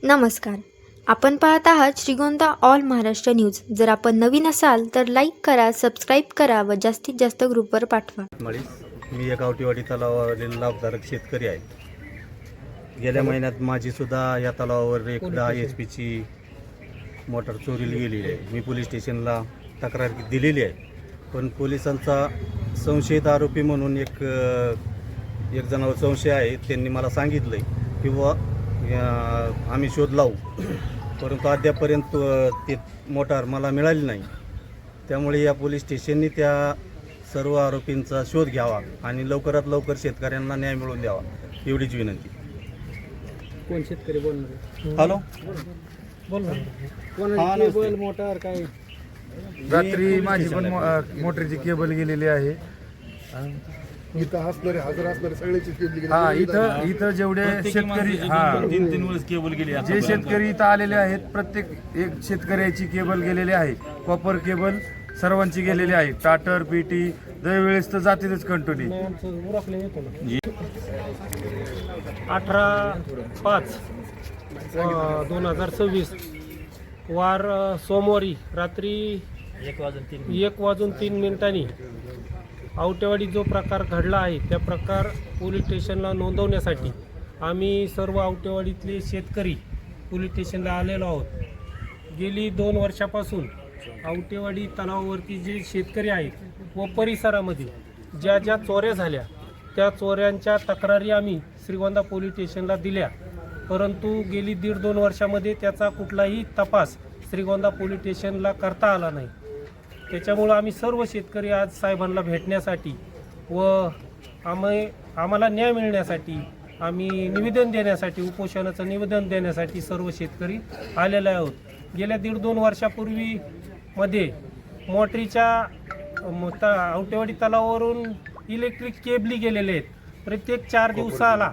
नमस्कार. आपण पाहत आहात श्रीगोंदा ऑल महाराष्ट्र न्यूज. जर आपण नवीन असाल तर लाईक करा, सबस्क्राईब करा व जास्तीत जास्त ग्रुपवर पाठवा. मी एक आवटीवाडी तलावावरील लाभधारक शेतकरी आहे. गेल्या महिन्यात माझी सुद्धा या तलावावर एक 10 HP मोटार चोरीला गेलेली आहे. मी पोलीस स्टेशनला तक्रार दिलेली आहे, पण पोलिसांचा संशयित आरोपी म्हणून एक जणावर संशय आहे. त्यांनी मला सांगितलं आहे की आम्ही शोध लावू, परंतु अद्यापर्यंत ते मोटार मला मिळाली नाही. त्यामुळे या पोलीस स्टेशननी त्या सर्व आरोपींचा शोध घ्यावा आणि लवकरात लवकर शेतकऱ्यांना न्याय मिळवून द्यावा, एवढीच विनंती. कोण शेतकरी बोलणार? हॅलो, केबल मोटार काय? रात्री माझी पण मोटरची केबल गेलेली आहे. इथं असणारे हजर असणारे सगळ्याची केबल गेली. हा, इथं जेवढे शेतकरी तीन वेळेस केबल गेली. जे शेतकरी इथं आलेले आहेत, प्रत्येक एक शेतकऱ्याची केबल गेलेली आहे. कॉपर केबल सर्वांची गेलेली आहे. टाटर पीटी दरवेळेस तर जातीतच कंटिन्यू. 18/5/2026 वार सोमवारी रात्री 1:03 आवटेवाडी जो प्रकार घडला आहे त्या प्रकार पोलीस स्टेशनला नोंदवण्यासाठी आम्ही सर्व आवटेवाडीतले शेतकरी पोलीस स्टेशनला आलेलो आहोत. गेली 2 वर्षापासून आवटेवाडी तलावावरती जे शेतकरी आहेत व परिसरामध्ये ज्या ज्या चोऱ्या झाल्या त्या चोऱ्यांच्या तक्रारी आम्ही श्रीगोंदा पोलीस स्टेशनला दिल्या, परंतु गेली 1.5-2 वर्षामध्ये त्याचा कुठलाही तपास श्रीगोंदा पोलीस स्टेशनला करता आला नाही. त्याच्यामुळं आम्ही सर्व शेतकरी आज साहेबांना भेटण्यासाठी व आम्हाला न्याय मिळण्यासाठी आम्ही निवेदन देण्यासाठी, उपोषणाचं निवेदन देण्यासाठी सर्व शेतकरी आलेले आहोत. गेल्या 1.5-2 वर्षापूर्वी मध्ये मोटरीच्या आवटेवाडी तलावावरून इलेक्ट्रिक केबली गेलेले आहेत. प्रत्येक 4 दिवसाला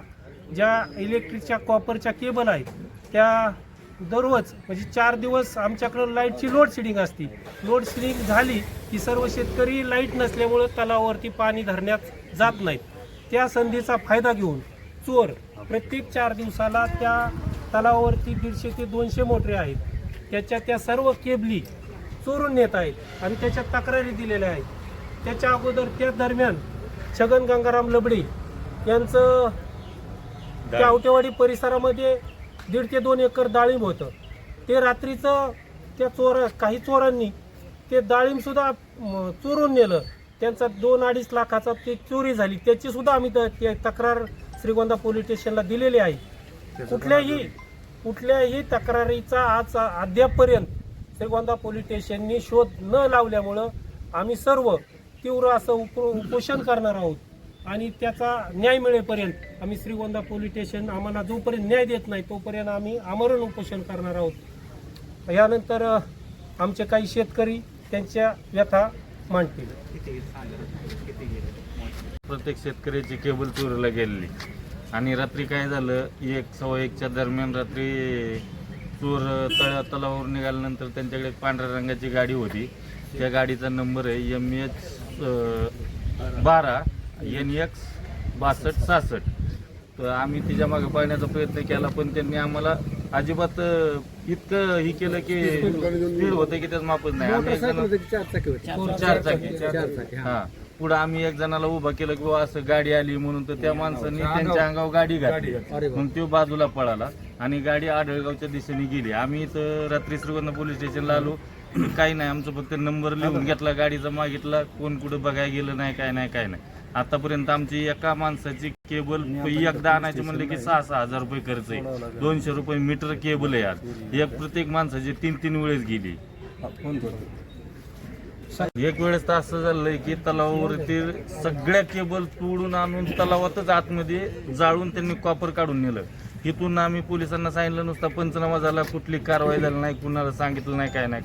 ज्या इलेक्ट्रिकच्या कॉपरच्या केबल आहेत त्या दररोज म्हणजे 4 दिवस आमच्याकडं लाईटची लोड शेडिंग असते. लोड शेडिंग झाली की सर्व शेतकरी लाईट नसल्यामुळं तलावावरती पाणी धरण्यात जात नाहीत. त्या संधीचा फायदा घेऊन चोर प्रत्येक 4 दिवसाला त्या तलावावरती 150 ते 200 मोटरी आहेत, त्या सर्व केबली चोरून नेत आहेत आणि त्याच्या तक्रारी दिलेल्या आहेत. त्याच्या अगोदर त्या दरम्यान छगन गंगाराम लबडे यांचं त्या आवटेवाडी परिसरामध्ये 1.5 ते 2 एकर डाळिंब होतं. ते रात्रीचं त्या काही चोरांनी ते डाळिंबसुद्धा चोरून नेलं. त्यांचा 2-2.5 लाखाचा ते चोरी झाली. त्याचीसुद्धा आम्ही तक्रार श्रीगोंदा पोलीस स्टेशनला दिलेली आहे. कुठल्याही तक्रारीचा आज अद्यापपर्यंत श्रीगोंदा पोलीस स्टेशननी शोध न लावल्यामुळं आम्ही सर्व तीव्र असं उपोषण करणार आहोत आणि त्याचा न्याय मिळेपर्यंत आम्ही श्रीगोंदा पोलीस स्टेशन आम्हाला जोपर्यंत न्याय देत नाही तोपर्यंत आम्ही आमरण उपोषण करणार आहोत. यानंतर आमचे काही शेतकरी त्यांच्या व्यथा मांडतील. प्रत्येक शेतकऱ्याची केबल चोरीला गेलेली आणि रात्री काय झालं, 1-1:15च्या दरम्यान रात्री चोर तलावावर निघाल्यानंतर त्यांच्याकडे पांढऱ्या रंगाची गाडी होती. त्या गाडीचा नंबर आहे MS12 NX 6266. तर आम्ही तिच्या मागे पाहण्याचा प्रयत्न केला, पण त्यांनी आम्हाला अजिबात इतकं हे केलं की स्पीड होतं की त्याच मापच नाही. आम्ही 4 चाकी हां पुढं आम्ही एक जणाला उभा केलं की असं गाडी आली म्हणून, तर त्या माणसाने त्यांच्या अंगावर गाडी घातली. मग तो बाजूला पळाला आणि गाडी आढळगावच्या दिशेने गेली. आम्ही तर रात्री श्रीगोंदा पोलीस स्टेशनला आलो, काही नाही, आमचं फक्त नंबर लिहून घेतला, गाडीचा मागितला, कोण कुठं बघायला गेलं नाही, काय नाही. आतापर्यंत आमची एका माणसाची केबल एकदा आणायची म्हणले की 6-6 हजार रुपये खर्च आहे. 200 रुपये मीटर केबल आहे. आज एक प्रत्येक माणसाची 3 वेळेस गेली. एक वेळेस तर असं झालंय की तलावावरती सगळ्या केबल तोडून आणून तलावातच आतमध्ये जाळून त्यांनी कॉपर काढून नेलं. इथून आम्ही पोलिसांना सांगितलं, नुसता पंचनामा झाला, कुठली कारवाई झाली नाही, कुणाला सांगितलं नाही, काय नाही.